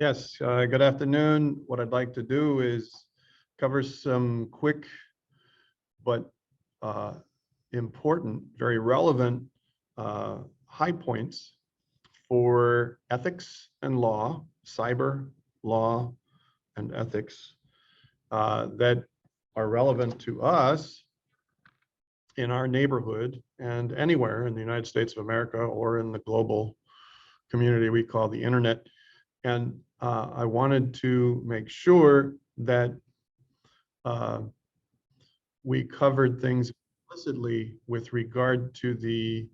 Yes, good afternoon. What I'd like to do is cover some quick but uh, important, very relevant high points for ethics and law, cyber law and ethics that are relevant to us in our neighborhood and anywhere in the United States of America or in the global community we call the internet. And I wanted to make sure that we covered things explicitly with regard to the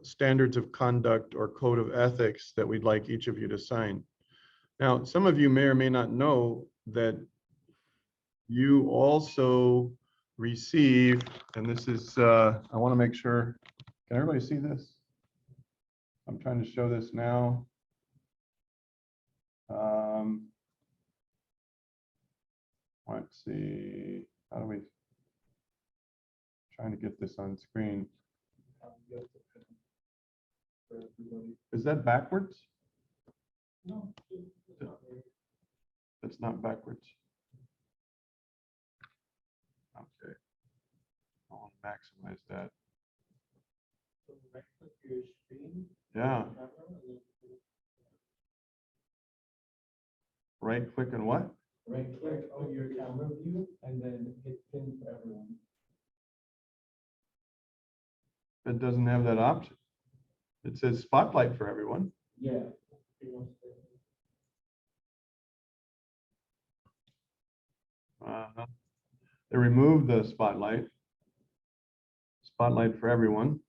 standards of conduct or code of ethics that we'd like each of you to sign. Now, some of you may or may not know that you also receive, and this is, I want to make sure, can everybody see this? I'm trying to show this now. Let's see, how do we, trying to get this on screen. Is that backwards? No. That's not backwards. Okay. I want to maximize that. Yeah. Right click and what? Right click on your camera view and then hit pin for everyone. It doesn't have that option. It says spotlight for everyone. Yeah. They removed the spotlight. Spotlight for everyone.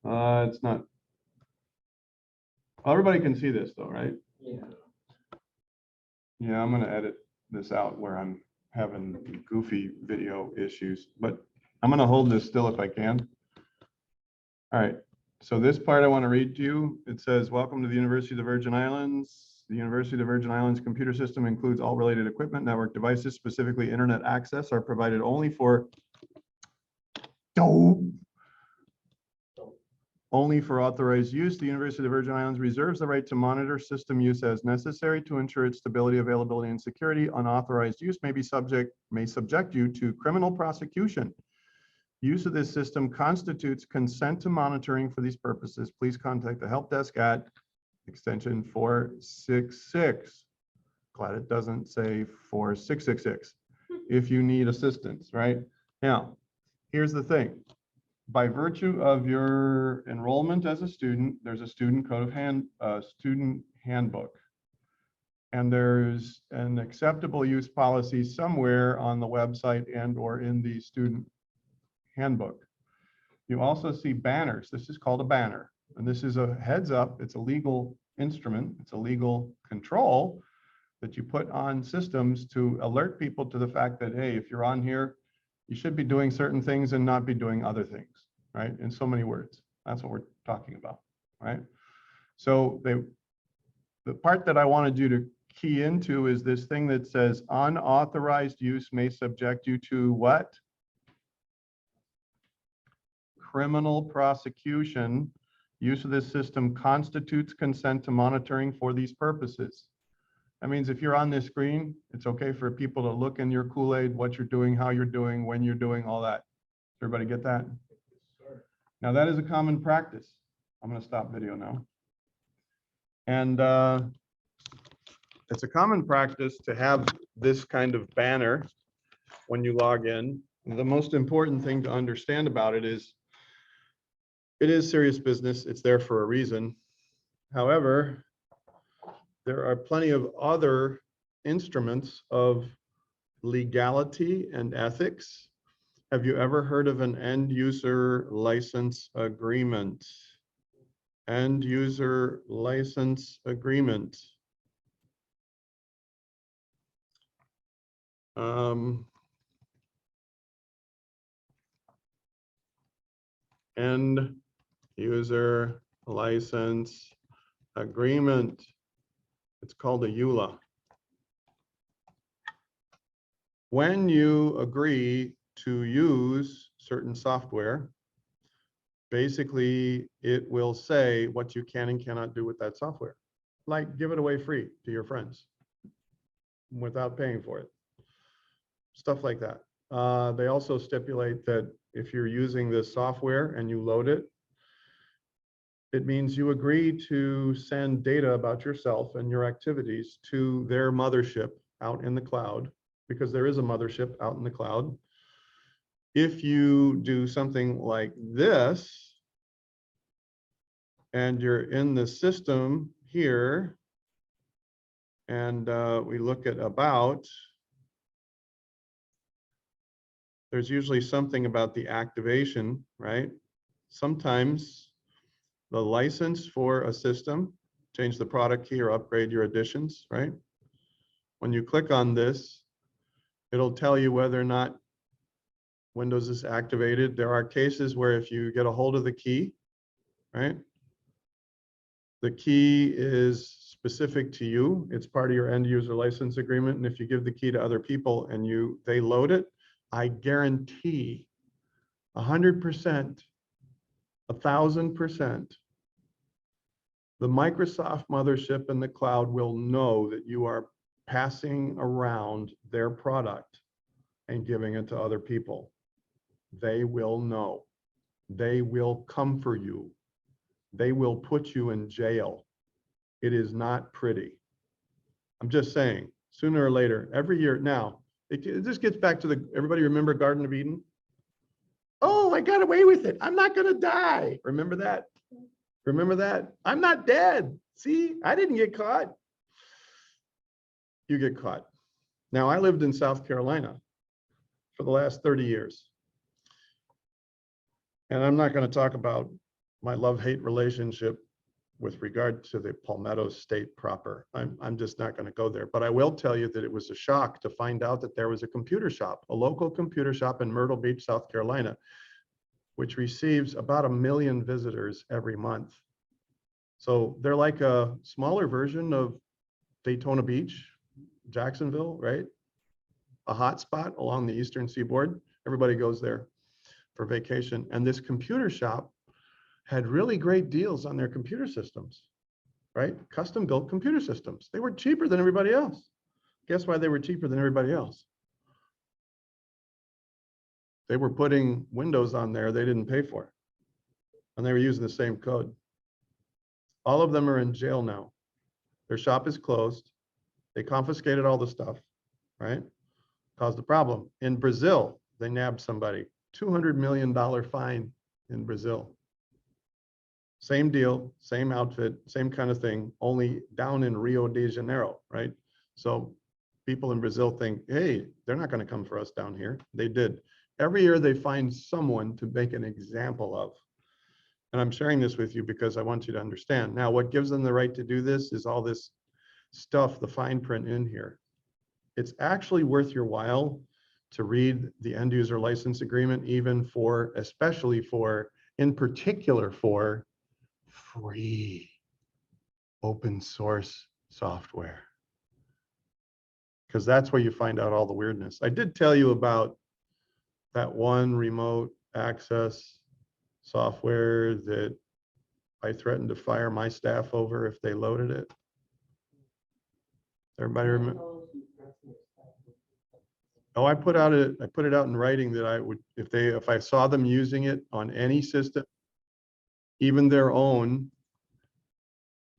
It's not. Everybody can see this though, right? Yeah. Yeah, I'm going to edit this out where I'm having goofy video issues, but I'm going to hold this still if I can. All right. So this part I want to read to you. It says, welcome to the University of the Virgin Islands. The University of the Virgin Islands computer system includes all related equipment. Network devices, specifically internet access, are provided only for authorized use. The University of the Virgin Islands reserves the right to monitor system use as necessary to ensure its stability, availability, and security. Unauthorized use may subject you to criminal prosecution. Use of this system constitutes consent to monitoring. For these purposes, please contact the help desk at extension 466. Glad it doesn't say 4666. If you need assistance, right? Now, here's the thing. By virtue of your enrollment as a student, there's a student code of student handbook. And there's an acceptable use policy somewhere on the website and or in the student handbook. You also see banners. This is called a banner. And this is a heads up. It's a legal instrument. It's a legal control that you put on systems to alert people to the fact that, hey, if you're on here, you should be doing certain things and not be doing other things, right? In so many words. That's what we're talking about, right? So the part that I wanted you to key into is this thing that says unauthorized use may subject you to what? Criminal prosecution. Use of this system constitutes consent to monitoring for these purposes. That means if you're on this screen, it's okay for people to look in your Kool-Aid, what you're doing, how you're doing, when you're doing, all that. Everybody get that? Sure. Now that is a common practice. I'm going to stop video now. And it's a common practice to have this kind of banner when you log in. The most important thing to understand about it is serious business. It's there for a reason. However, there are plenty of other instruments of legality and ethics. Have you ever heard of an end user license agreement? End user license agreement. End user license agreement. It's called a EULA. When you agree to use certain software, basically it will say what you can and cannot do with that software. like give it away free to your friends without paying for it. Stuff like that. They also stipulate that if you're using this software and you load it, it means you agree to send data about yourself and your activities to their mothership out in the cloud, because there is a mothership out in the cloud. If you do something like this, and you're in the system here, and we look at about, there's usually something about the activation, right? Sometimes the license for a system, change the product key or upgrade your additions, right? When you click on this, it'll tell you whether or not Windows is activated. There are cases where if you get a hold of the key, right? The key is specific to you. It's part of your end user license agreement. And if you give the key to other people and they load it, I guarantee 100%, 1,000%, the Microsoft mothership in the cloud will know that you are passing around their product and giving it to other people. They will know. They will come for you. They will put you in jail. It is not pretty. I'm just saying, sooner or later, every year. Now, it just gets back to everybody remember Garden of Eden? Oh, I got away with it. I'm not going to die. Remember that? Remember that? I'm not dead. See, I didn't get caught. You get caught. Now, I lived in South Carolina for the last 30 years. And I'm not going to talk about my love-hate relationship with regard to the Palmetto State proper. I'm just not going to go there. But I will tell you that it was a shock to find out that there was a computer shop, a local computer shop in Myrtle Beach, South Carolina, which receives about 1 million visitors every month. So they're like a smaller version of Daytona Beach, Jacksonville, right? A hot spot along the eastern seaboard. Everybody goes there for vacation. And this computer shop had really great deals on their computer systems, right? Custom built computer systems. They were cheaper than everybody else. Guess why they were cheaper than everybody else? They were putting Windows on there they didn't pay for. And they were using the same code. All of them are in jail now. Their shop is closed. They confiscated all the stuff, right? Caused a problem. In Brazil, they nabbed somebody. $200 million fine in Brazil. Same deal, same outfit, same kind of thing, only down in Rio de Janeiro, right? So people in Brazil think, hey, they're not going to come for us down here. They did. Every year they find someone to make an example of. And I'm sharing this with you because I want you to understand. Now, what gives them the right to do this is all this stuff, the fine print in here. It's actually worth your while to read the end user license agreement, even for, especially for, in particular for free open source software. Because that's where you find out all the weirdness. I did tell you about that one remote access software that I threatened to fire my staff over if they loaded it. Everybody remember? Oh, I put it out in writing that I would, if I saw them using it on any system, even their own,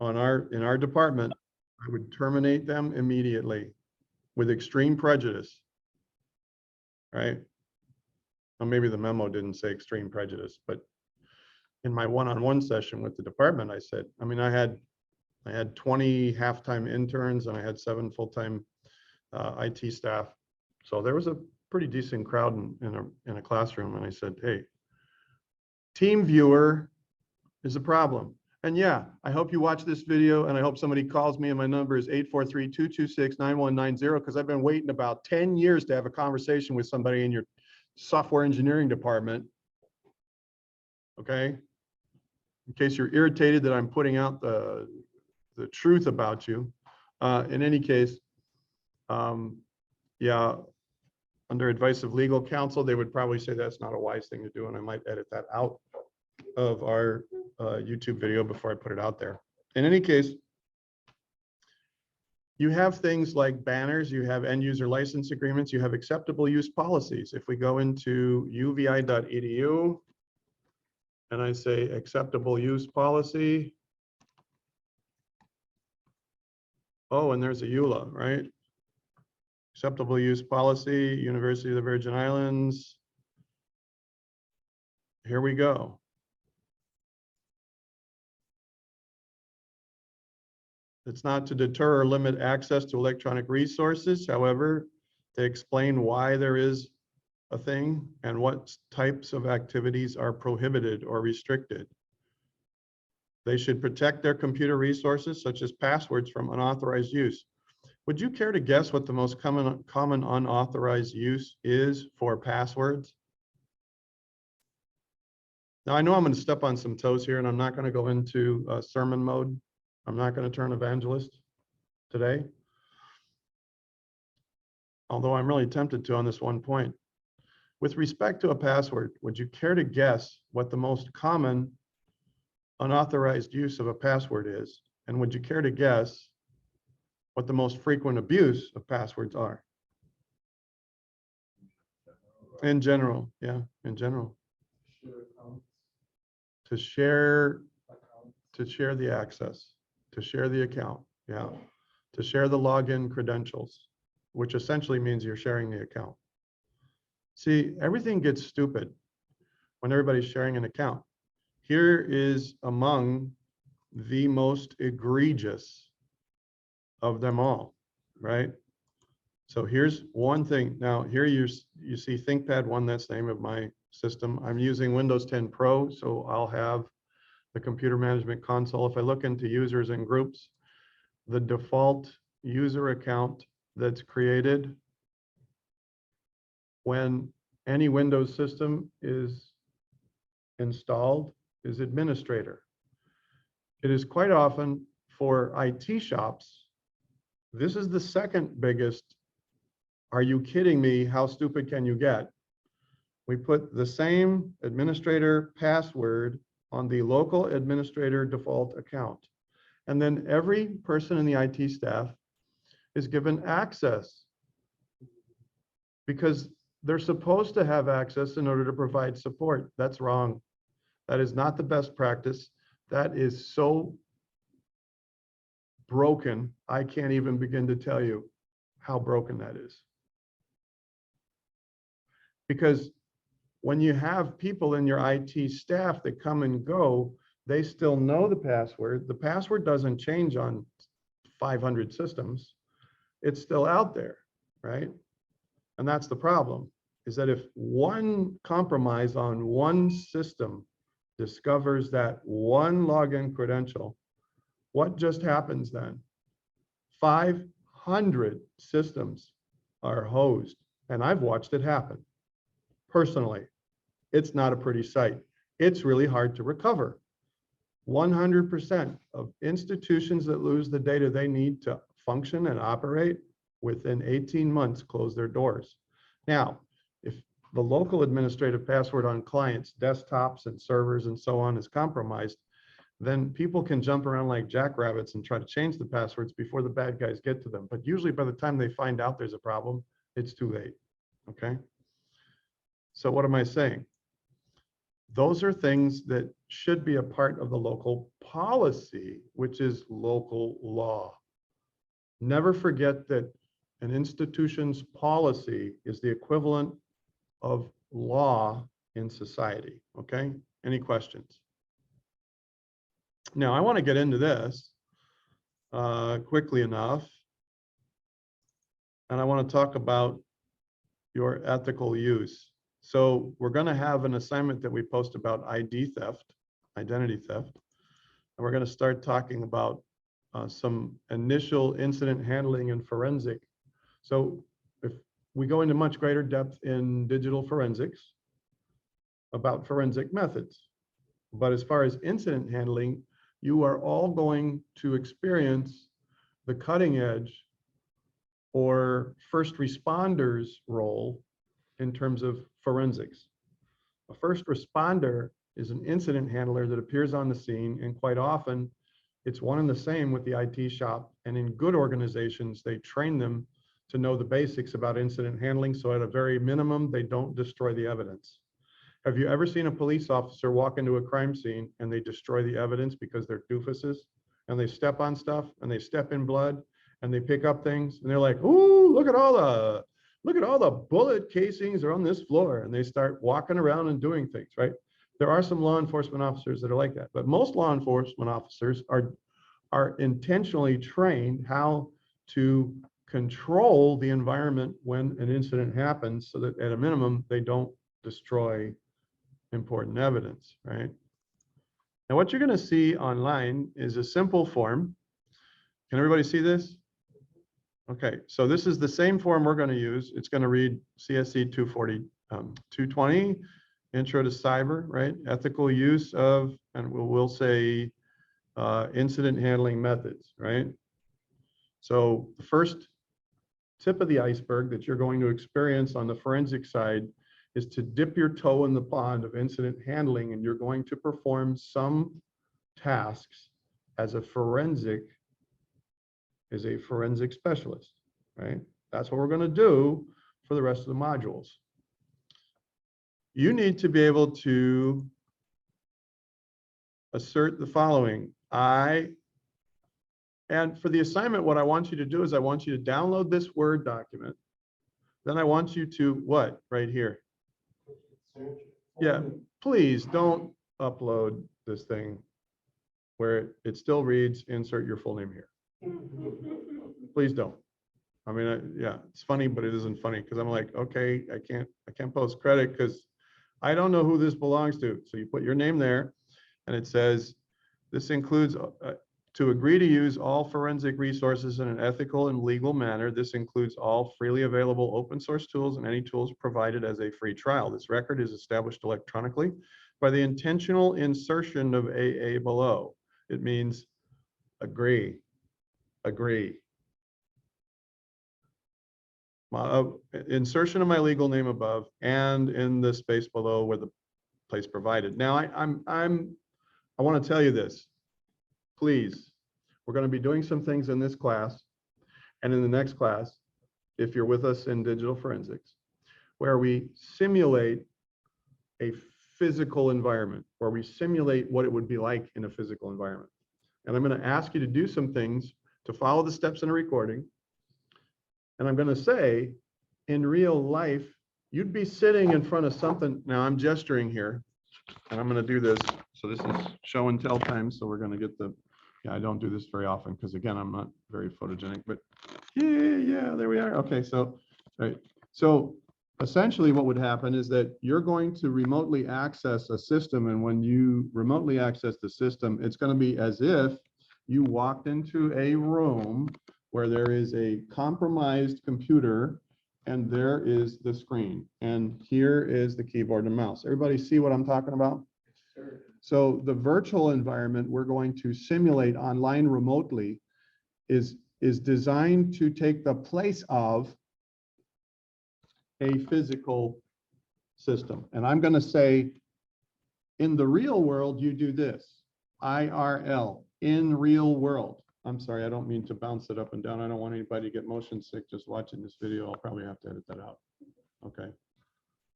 in our department, I would terminate them immediately with extreme prejudice, right? Well, maybe the memo didn't say extreme prejudice, but in my one-on-one session with the department, I said, I mean, I had 20 half-time interns and I had 7 full-time IT staff. So there was a pretty decent crowd in a classroom. And I said, hey, team viewer is a problem. And yeah, I hope you watch this video and I hope somebody calls me, and my number is 843-226-9190, because I've been waiting about 10 years to have a conversation with somebody in your software engineering department. Okay. In case you're irritated that I'm putting out the truth about you. In any case, yeah, under advice of legal counsel, they would probably say that's not a wise thing to do, and I might edit that out of our YouTube video before I put it out there. In any case, You have things like banners, you have end user license agreements, you have acceptable use policies. If we go into uvi.edu and I say acceptable use policy, oh, and there's a EULA, right? Acceptable use policy, University of the Virgin Islands. Here we go. It's not to deter or limit access to electronic resources. However, they explain why there is a thing and what types of activities are prohibited or restricted. They should protect their computer resources, such as passwords, from unauthorized use. Would you care to guess what the most common unauthorized use is for passwords? Now, I know I'm going to step on some toes here, and I'm not going to go into sermon mode. I'm not going to turn evangelist today, although I'm really tempted to on this one point. With respect to a password, would you care to guess what the most common unauthorized use of a password is? And would you care to guess what the most frequent abuse of passwords are? In general, yeah, in general. To share the access, to share the account, yeah. To share the login credentials, which essentially means you're sharing the account. See, everything gets stupid when everybody's sharing an account. Here is among the most egregious of them all, right? So here's one thing. Now here you see ThinkPad 1, that's the name of my system. I'm using Windows 10 Pro, so I'll have the computer management console. If I look into users and groups, the default user account that's created when any Windows system is installed is administrator. It is quite often for IT shops. This is the second biggest. Are you kidding me? How stupid can you get? We put the same administrator password on the local administrator default account. And then every person in the IT staff is given access because they're supposed to have access in order to provide support. That's wrong. That is not the best practice. That is so broken. I can't even begin to tell you how broken that is. Because when you have people in your IT staff that come and go, they still know the password. The password doesn't change on 500 systems. It's still out there, right? And that's the problem, is that if one compromise on one system discovers that one login credential, what just happens then? 500 systems are hosed, and I've watched it happen personally. It's not a pretty sight. It's really hard to recover. 100% of institutions that lose the data they need to function and operate within 18 months close their doors. Now, if the local administrative password on clients, desktops and servers and so on is compromised, then people can jump around like jackrabbits and try to change the passwords before the bad guys get to them. But usually by the time they find out there's a problem, it's too late, okay? So what am I saying? Those are things that should be a part of the local policy, which is local law. Never forget that an institution's policy is the equivalent of law in society, okay? Any questions? Now, I want to get into this quickly enough, and I want to talk about your ethical use. So we're going to have an assignment that we post about ID theft, identity theft, and we're going to start talking about some initial incident handling and forensic. So if we go into much greater depth in digital forensics about forensic methods, but as far as incident handling, you are all going to experience the cutting edge or first responders role in terms of forensics. A first responder is an incident handler that appears on the scene and quite often It's one and the same with the IT shop. And in good organizations, they train them to know the basics about incident handling. So at a very minimum, they don't destroy the evidence. Have you ever seen a police officer walk into a crime scene and they destroy the evidence because they're doofuses and they step on stuff and they step in blood and they pick up things and they're like, ooh, look at all the bullet casings are on this floor, and they start walking around and doing things, right? There are some law enforcement officers that are like that, but most law enforcement officers are intentionally trained how to control the environment when an incident happens so that at a minimum, they don't destroy important evidence, right? Now, what you're going to see online is a simple form. Can everybody see this? Okay, so this is the same form we're going to use. It's going to read CSC 220, Intro to Cyber, right? Ethical use of, and we'll say incident handling methods, right? So the first tip of the iceberg that you're going to experience on the forensic side is to dip your toe in the pond of incident handling, and you're going to perform some tasks as a forensic specialist, right? That's what we're going to do for the rest of the modules. You need to be able to assert the following. And for the assignment, what I want you to do is I want you to download this Word document. Then I want you to what? Right here. Yeah, please don't upload this thing where it still reads, insert your full name here. Please don't. I mean, yeah, it's funny, but it isn't funny because I'm like, okay, I can't post credit because I don't know who this belongs to. So you put your name there and it says, this includes to agree to use all forensic resources in an ethical and legal manner. This includes all freely available open source tools and any tools provided as a free trial. This record is established electronically by the intentional insertion of AA below. It means agree. Insertion of my legal name above and in the space below where the place provided. Now I want to tell you this. Please, we're going to be doing some things in this class and in the next class, if you're with us in digital forensics, where we simulate a physical environment, where we simulate what it would be like in a physical environment. And I'm going to ask you to do some things to follow the steps in a recording. And I'm going to say, in real life, you'd be sitting in front of something. Now I'm gesturing here and I'm going to do this. So this is show and tell time. So we're going to get the, yeah, I don't do this very often because again, I'm not very photogenic, but yeah, there we are. Okay, so, right. So essentially what would happen is that you're going to remotely access a system. And when you remotely access the system, it's going to be as if you walked into a room where there is a compromised computer and there is the screen. And here is the keyboard and mouse. Everybody see what I'm talking about? Sure. So the virtual environment we're going to simulate online remotely is designed to take the place of a physical system. And I'm going to say, in the real world, you do this. IRL, in real world. I'm sorry, I don't mean to bounce it up and down. I don't want anybody to get motion sick just watching this video. I'll probably have to edit that out. Okay.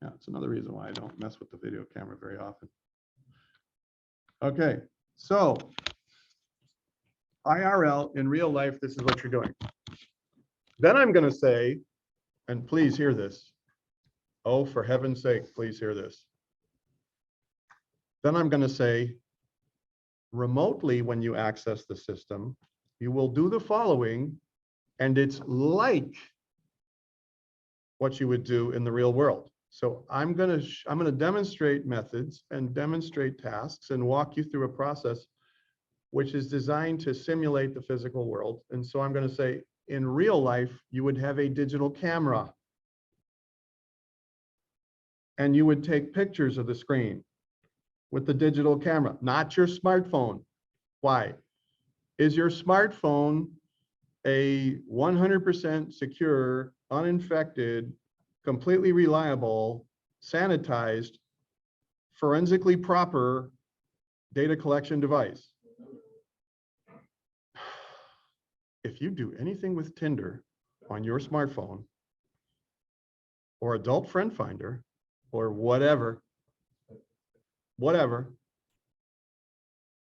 Yeah, it's another reason why I don't mess with the video camera very often. Okay, so IRL, in real life, this is what you're doing. Then I'm going to say, and please hear this. Oh, for heaven's sake, please hear this. Then I'm going to say, remotely, when you access the system, you will do the following, and it's like what you would do in the real world. So I'm going to demonstrate methods and demonstrate tasks and walk you through a process which is designed to simulate the physical world. And so I'm going to say, in real life, you would have a digital camera. And you would take pictures of the screen with the digital camera, not your smartphone. Why? Is your smartphone a 100% secure, uninfected, completely reliable, sanitized, forensically proper data collection device? if you do anything with Tinder on your smartphone or Adult Friend Finder or whatever,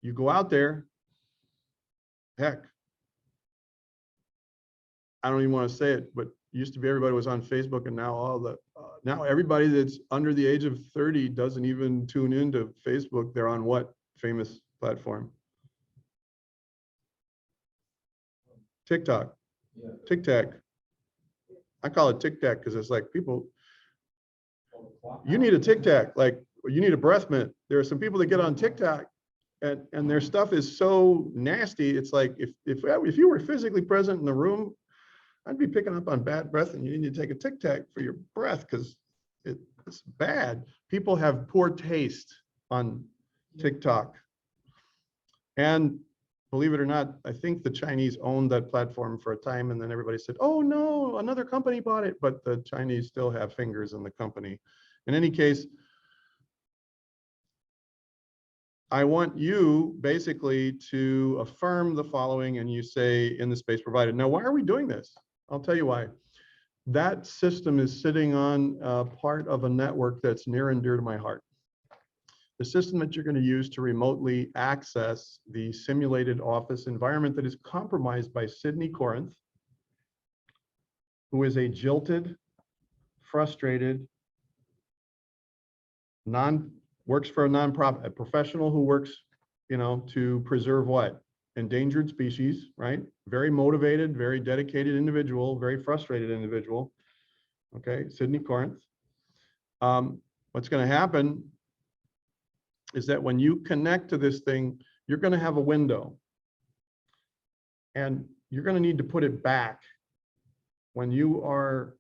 you go out there, heck, I don't even want to say it, but used to be everybody was on Facebook, and now now everybody that's under the age of 30 doesn't even tune into Facebook. They're on what famous platform? TikTok. Yeah. TikTok. I call it TikTok because it's like people, you need a TikTok, like you need a breath mint. There are some people that get on TikTok and their stuff is so nasty. It's like if you were physically present in the room, I'd be picking up on bad breath, and you need to take a Tic Tac for your breath because it's bad. People have poor taste on TikTok. And believe it or not, I think the Chinese owned that platform for a time, and then everybody said, oh no, another company bought it, but the Chinese still have fingers in the company. In any case, I want you basically to affirm the following, and you say in the space provided. Now, why are we doing this? I'll tell you why. That system is sitting on part of a network that's near and dear to my heart. The system that you're going to use to remotely access the simulated office environment that is compromised by Sydney Corinth, who is a jilted, frustrated, works for a nonprofit, a professional who works, to preserve what? Endangered species, right? Very motivated, very dedicated individual, very frustrated individual. Okay, Sydney Corinth. What's going to happen is that when you connect to this thing, you're going to have a window, and you're going to need to put it back. When you are,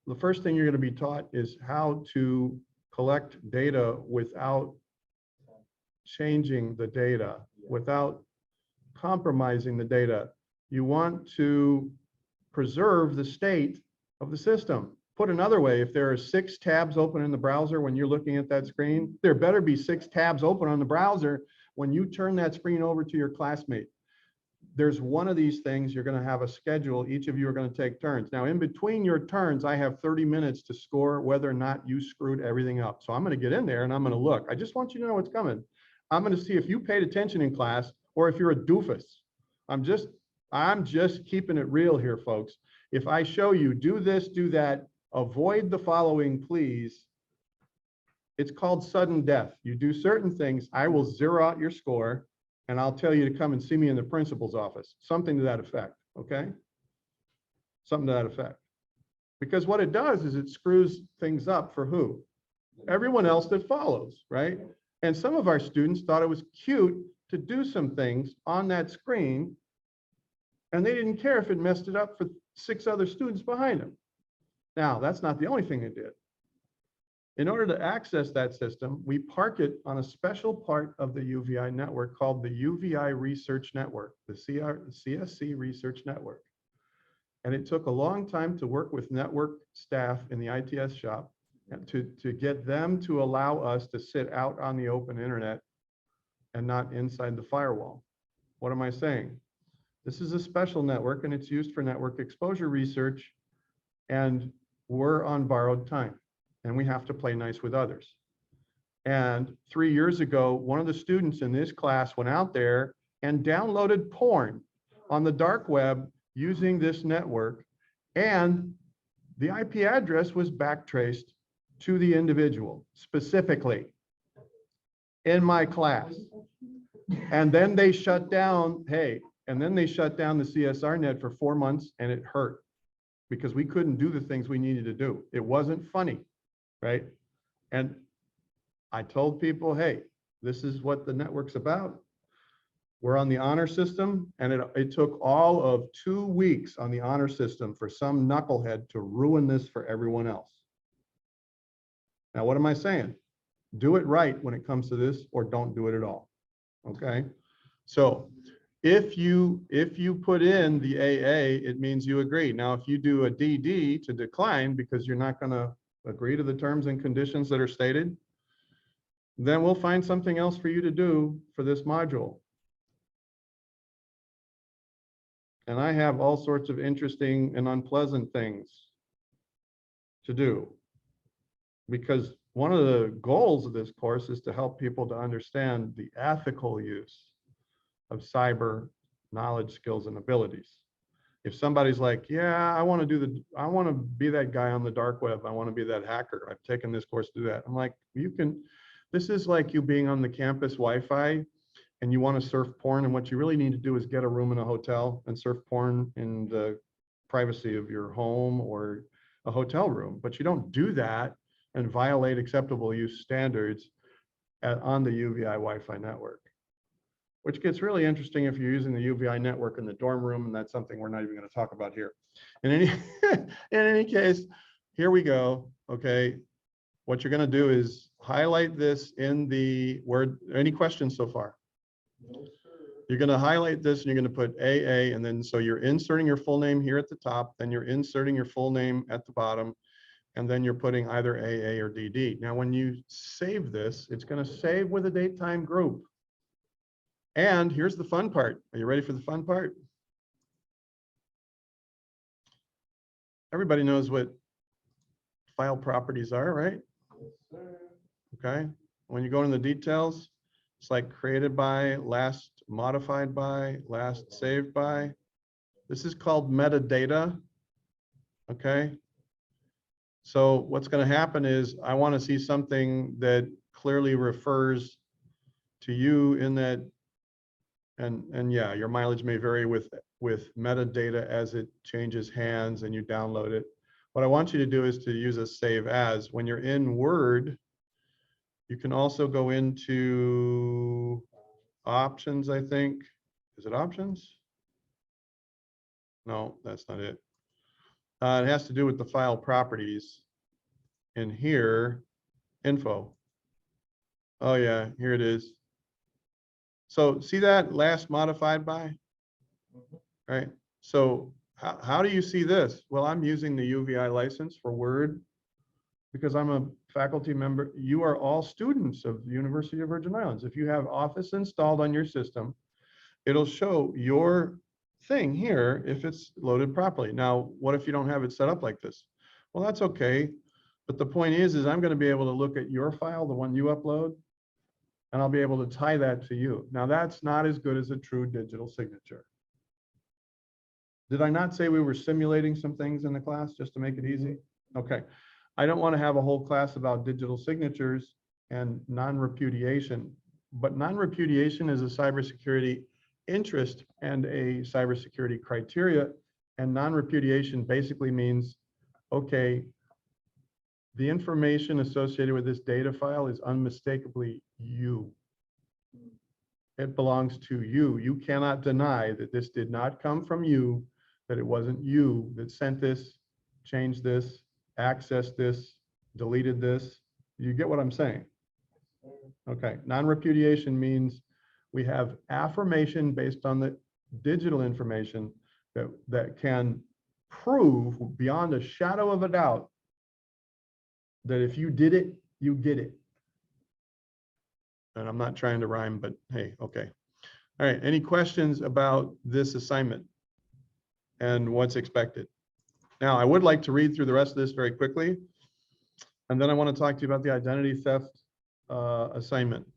the first thing you're going to be taught is how to collect data without changing the data, without compromising the data. You want to preserve the state of the system. Put another way, if there are 6 tabs open in the browser when you're looking at that screen, there better be 6 tabs open on the browser when you turn that screen over to your classmate. There's one of these things, you're going to have a schedule. Each of you are going to take turns. Now, in between your turns, I have 30 minutes to score whether or not you screwed everything up. So I'm going to get in there and I'm going to look. I just want you to know what's coming. I'm going to see if you paid attention in class or if you're a doofus. I'm just keeping it real here, folks. If I show you do this, do that, avoid the following, please. It's called sudden death. You do certain things, I will zero out your score, and I'll tell you to come and see me in the principal's office. Something to that effect, okay? Something to that effect. Because what it does is it screws things up for who? Everyone else that follows, right? And some of our students thought it was cute to do some things on that screen, and they didn't care if it messed it up for 6 other students behind them. Now, that's not the only thing it did. In order to access that system, we park it on a special part of the UVI network called the UVI Research Network, the CSC Research Network. And it took a long time to work with network staff in the ITS shop and to get them to allow us to sit out on the open internet and not inside the firewall. What am I saying? This is a special network, and it's used for network exposure research, and we're on borrowed time. And we have to play nice with others. And 3 years ago, one of the students in this class went out there and downloaded porn on the dark web using this network, and the IP address was backtraced to the individual specifically in my class. And then they shut down, and then they shut down the CSR net for 4 months, and it hurt because we couldn't do the things we needed to do. It wasn't funny. Right? And I told people, hey, this is what the network's about. We're on the honor system, and it took all of 2 weeks on the honor system for some knucklehead to ruin this for everyone else. Now, what am I saying? Do it right when it comes to this, or don't do it at all. Okay? So if you put in the AA, it means you agree. Now, if you do a DD to decline because you're not going to agree to the terms and conditions that are stated, then we'll find something else for you to do for this module. and I have all sorts of interesting and unpleasant things to do. Because one of the goals of this course is to help people to understand the ethical use of cyber knowledge, skills, and abilities. If somebody's like, yeah, I want to be that guy on the dark web. I want to be that hacker. I've taken this course to do that. I'm like, this is like you being on the campus Wi-Fi and you want to surf porn. And what you really need to do is get a room in a hotel and surf porn in the privacy of your home or a hotel room. But you don't do that and violate acceptable use standards on the UVI Wi-Fi network, which gets really interesting if you're using the UVI network in the dorm room, and that's something we're not even going to talk about here. In any case, here we go. Okay, what you're going to do is highlight this in the word. Any questions so far? No, sir. You're going to highlight this and you're going to put AA, and then so you're inserting your full name here at the top, then you're inserting your full name at the bottom, and then you're putting either AA or DD. Now, when you save this, it's going to save with a date time group. And here's the fun part. Are you ready for the fun part? Everybody knows what file properties are, right? Yes, sir. Okay. When you go into the details, it's like created by, last modified by, last saved by. This is called metadata. Okay. So what's going to happen is I want to see something that clearly refers to you in that. And yeah, your mileage may vary with metadata as it changes hands and you download it. What I want you to do is to use a save as. When you're in Word, you can also go into options, I think. Is it options? No, that's not it. It has to do with the file properties. In here, info. Oh yeah, here it is. So see that last modified by, right? So how do you see this? Well, I'm using the UVI license for Word because I'm a faculty member. You are all students of the University of Virgin Islands. If you have Office installed on your system, it'll show your thing here if it's loaded properly. Now, what if you don't have it set up like this? Well, that's okay. But the point is I'm going to be able to look at your file, the one you upload, and I'll be able to tie that to you. Now, that's not as good as a true digital signature. Did I not say we were simulating some things in the class just to make it easy? Okay. I don't want to have a whole class about digital signatures and non-repudiation, but non-repudiation is a cybersecurity interest and a cybersecurity criteria. And non-repudiation basically means, okay, the information associated with this data file is unmistakably you. It belongs to you. You cannot deny that this did not come from you, that it wasn't you that sent this, changed this, accessed this, deleted this. You get what I'm saying? Okay, non-repudiation means we have affirmation based on the digital information that can prove beyond a shadow of a doubt that if you did it, you did it. And I'm not trying to rhyme, but hey, okay. All right, any questions about this assignment and what's expected? Now, I would like to read through the rest of this very quickly. And then I want to talk to you about the identity theft assignment.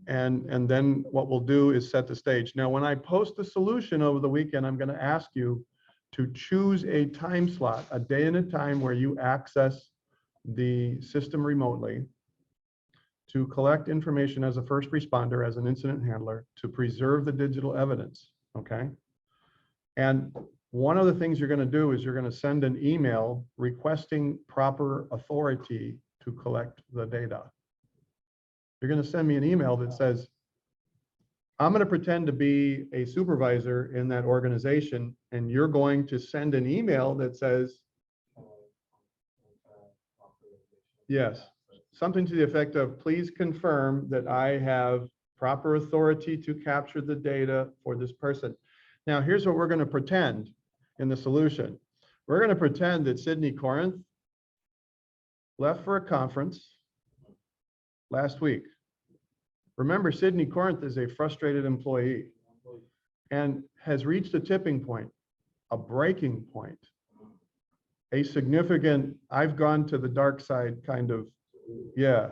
And then what we'll do is set the stage. Now, when I post the solution over the weekend, I'm going to ask you to choose a time slot, a day and a time where you access the system remotely to collect information as a first responder, as an incident handler, to preserve the digital evidence, okay? And one of the things you're going to do is you're going to send an email requesting proper authority to collect the data. You're going to send me an email that says, I'm going to pretend to be a supervisor in that organization, and you're going to send an email that says, yes, something to the effect of, please confirm that I have proper authority to capture the data for this person. Now, here's what we're going to pretend in the solution. We're going to pretend that Sydney Corinth left for a conference last week. Remember, Sydney Corinth is a frustrated employee. and has reached a tipping point, a breaking point, a significant, I've gone to the dark side kind of, yeah,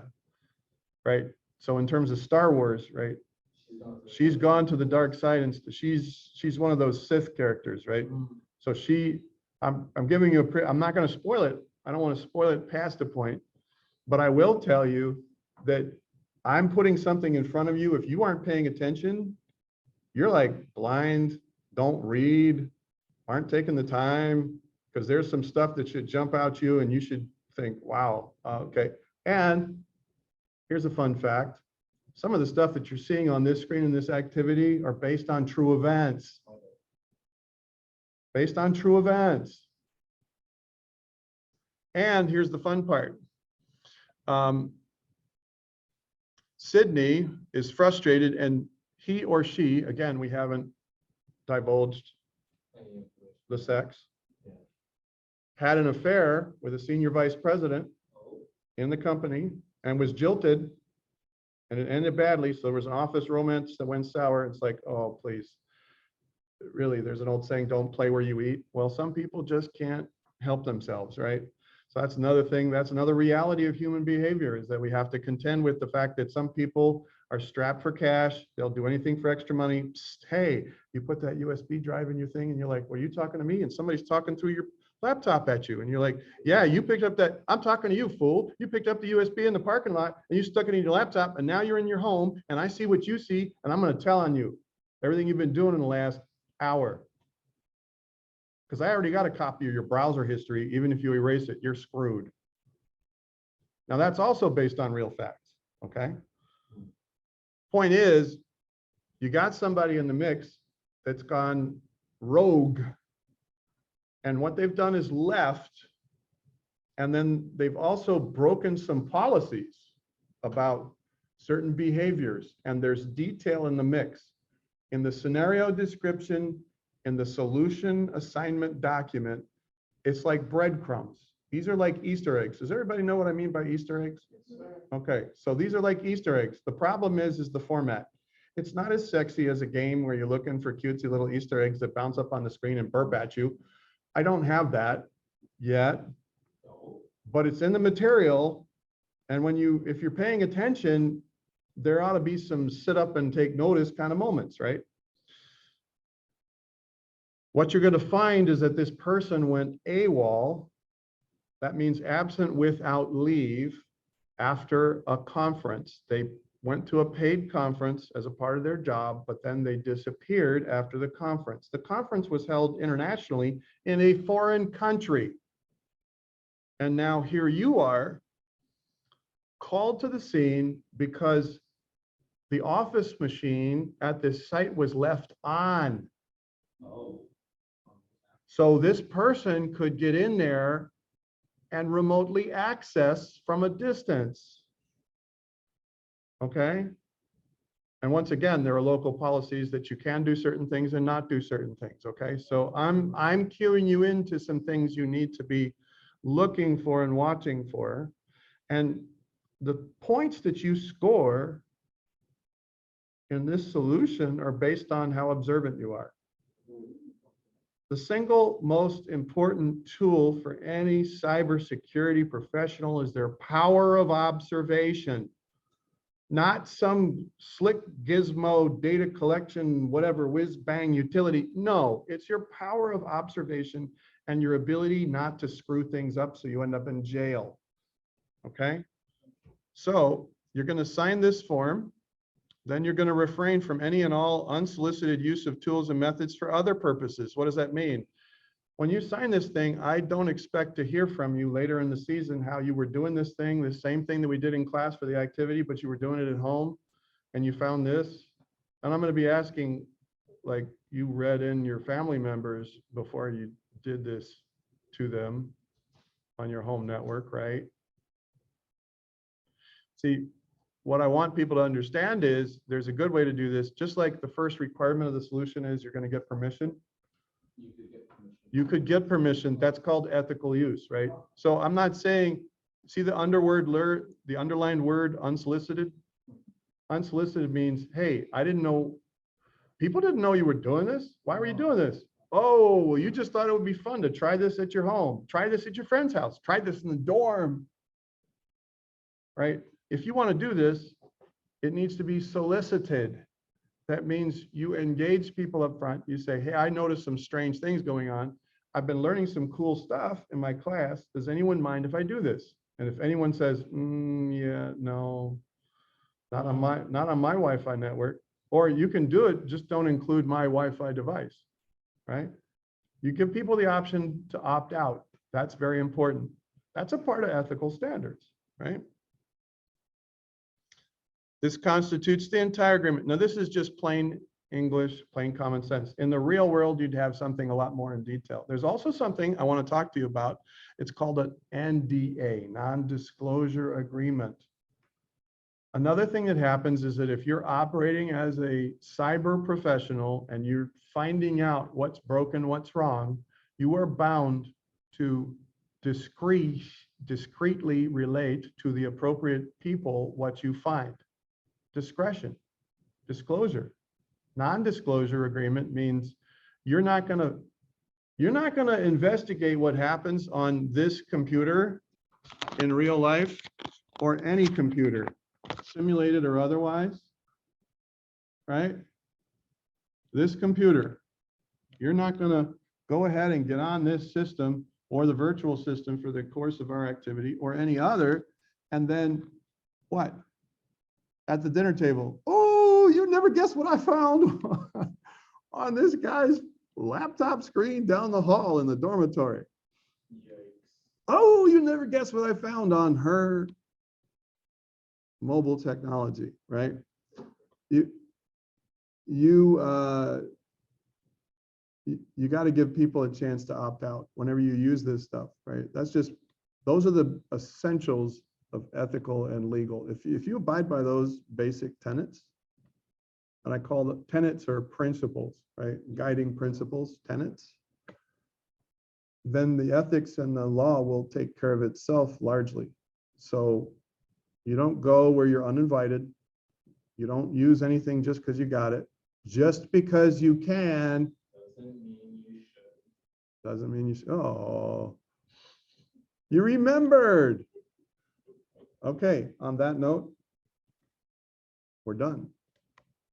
right? So in terms of Star Wars, right? She's gone to the dark side, and she's one of those Sith characters, right? So I'm giving you I'm not going to spoil it. I don't want to spoil it past a point, but I will tell you that I'm putting something in front of you. If you aren't paying attention, you're like blind, don't read, aren't taking the time, because there's some stuff that should jump out to you and you should think, wow, okay. And here's a fun fact. Some of the stuff that you're seeing on this screen in this activity are based on true events. Based on true events. And here's the fun part. Sydney is frustrated, and he or she, again, we haven't divulged the sex, had an affair with a senior vice president in the company and was jilted, and it ended badly. So there was an office romance that went sour. It's like, oh, please. Really, there's an old saying, don't play where you eat. Well, some people just can't help themselves, right? So that's another thing. That's another reality of human behavior, is that we have to contend with the fact that some people are strapped for cash. They'll do anything for extra money. Psst, hey, you put that USB drive in your thing and you're like, well, are you talking to me? And somebody's talking through your laptop at you. And you're like, yeah, you picked up that. I'm talking to you, fool. You picked up the USB in the parking lot and you stuck it in your laptop. And now you're in your home and I see what you see. And I'm going to tell on you everything you've been doing in the last hour. Because I already got a copy of your browser history. Even if you erase it, you're screwed. Now that's also based on real facts. Okay. Point is, you got somebody in the mix that's gone rogue. And what they've done is left. And then they've also broken some policies about certain behaviors. And there's detail in the mix. In the scenario description, in the solution assignment document, it's like breadcrumbs. These are like Easter eggs. Does everybody know what I mean by Easter eggs? Yes, okay, so these are like Easter eggs. The problem is the format. It's not as sexy as a game where you're looking for cutesy little Easter eggs that bounce up on the screen and burp at you. I don't have that yet, but it's in the material. And if you're paying attention, there ought to be some sit up and take notice kind of moments, right? What you're going to find is that this person went AWOL. That means absent without leave after a conference. They went to a paid conference as a part of their job, but then they disappeared after the conference. The conference was held internationally in a foreign country. And now here you are, called to the scene because the office machine at this site was left on. So this person could get in there and remotely access from a distance. Okay. And once again, there are local policies that you can do certain things and not do certain things. Okay. So I'm cueing you into some things you need to be looking for and watching for. And the points that you score in this solution are based on how observant you are. The single most important tool for any cybersecurity professional is their power of observation, not some slick gizmo data collection, whatever whiz bang utility. No, it's your power of observation and your ability not to screw things up so you end up in jail. Okay, so you're going to sign this form. Then you're going to refrain from any and all unsolicited use of tools and methods for other purposes. What does that mean? When you sign this thing, I don't expect to hear from you later in the season how you were doing this thing, the same thing that we did in class for the activity, but you were doing it at home and you found this. And I'm going to be asking, like, you read in your family members before you did this to them on your home network, right? See, what I want people to understand is there's a good way to do this. Just like the first requirement of the solution is you're going to get permission. You could get permission. That's called ethical use, right? So I'm not saying, see the underlined word unsolicited? Unsolicited means, hey, I didn't know people didn't know you were doing this. Why were you doing this? Oh, well, you just thought it would be fun to try this at your home. Try this at your friend's house. Try this in the dorm, right? If you want to do this, it needs to be solicited. That means you engage people up front. You say, hey, I noticed some strange things going on. I've been learning some cool stuff in my class. Does anyone mind if I do this? And if anyone says, yeah, no, not on my Wi-Fi network, or you can do it, just don't include my Wi-Fi device, right? You give people the option to opt out. That's very important. That's a part of ethical standards, right? This constitutes the entire agreement. Now, this is just plain English, plain common sense. In the real world, you'd have something a lot more in detail. There's also something I want to talk to you about. It's called an NDA, non-disclosure agreement. Another thing that happens is that if you're operating as a cyber professional and you're finding out what's broken, what's wrong, you are bound to discreetly relate to the appropriate people what you find. Discretion, disclosure. Non-disclosure agreement means you're not gonna investigate what happens on this computer in real life or any computer, simulated or otherwise, right? This computer, you're not gonna go ahead and get on this system or the virtual system for the course of our activity or any other, and then what? At the dinner table, oh, you never guess what I found on this guy's laptop screen down the hall in the dormitory. Yikes. Oh, you never guess what I found on her mobile technology, right? You got to give people a chance to opt out whenever you use this stuff, right? Those are the essentials of ethical and legal. If you abide by those basic tenets, and I call them tenets or principles, right? Guiding principles, tenets, then the ethics and the law will take care of itself largely. So you don't go where you're uninvited. You don't use anything just because you got it. Just because you can. Doesn't mean you should. Doesn't mean you should. Oh, you remembered. Okay, on that note, we're done.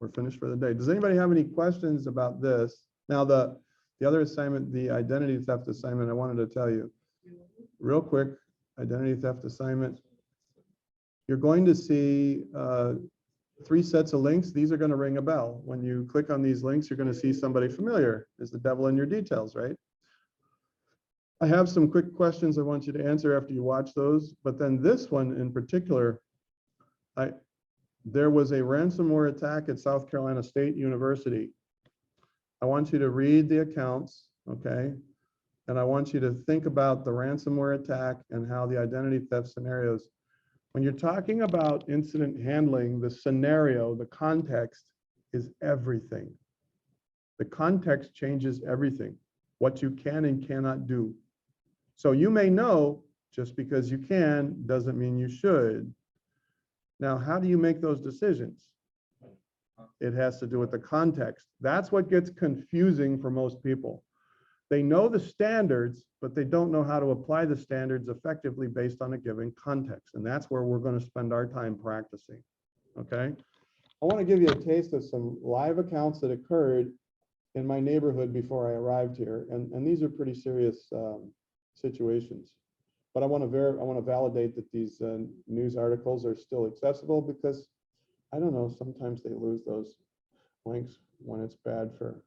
We're finished for the day. Does anybody have any questions about this? Now, the other assignment, the identity theft assignment, I wanted to tell you real quick, identity theft assignment. You're going to see 3 sets of links. These are going to ring a bell. When you click on these links, you're going to see somebody familiar. Is the devil in your details, right? I have some quick questions I want you to answer after you watch those, but then this one in particular, there was a ransomware attack at South Carolina State University. I want you to read the accounts, okay? And I want you to think about the ransomware attack and how the identity theft scenarios. When you're talking about incident handling, the scenario, the context is everything. The context changes everything, what you can and cannot do. So you may know just because you can doesn't mean you should. Now, how do you make those decisions? It has to do with the context. That's what gets confusing for most people. They know the standards, but they don't know how to apply the standards effectively based on a given context. And that's where we're going to spend our time practicing. Okay. I want to give you a taste of some live accounts that occurred in my neighborhood before I arrived here. And these are pretty serious situations. But I want to validate that these news articles are still accessible, because I don't know, sometimes they lose those links when it's bad for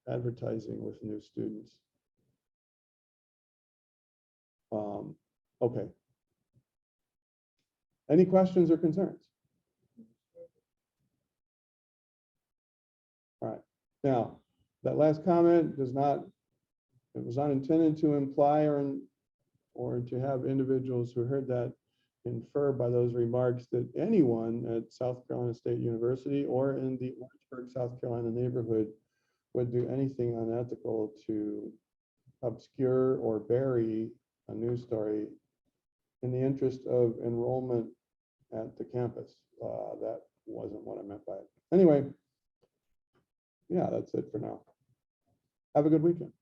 advertising with new students. Okay. Any questions or concerns? All right. Now, that last comment was not intended to imply or to have individuals who heard that infer by those remarks that anyone at South Carolina State University or in the Orangeburg, South Carolina neighborhood would do anything unethical to obscure or bury a news story in the interest of enrollment at the campus. That wasn't what I meant by it. Anyway, Yeah, that's it for now. Have a good weekend.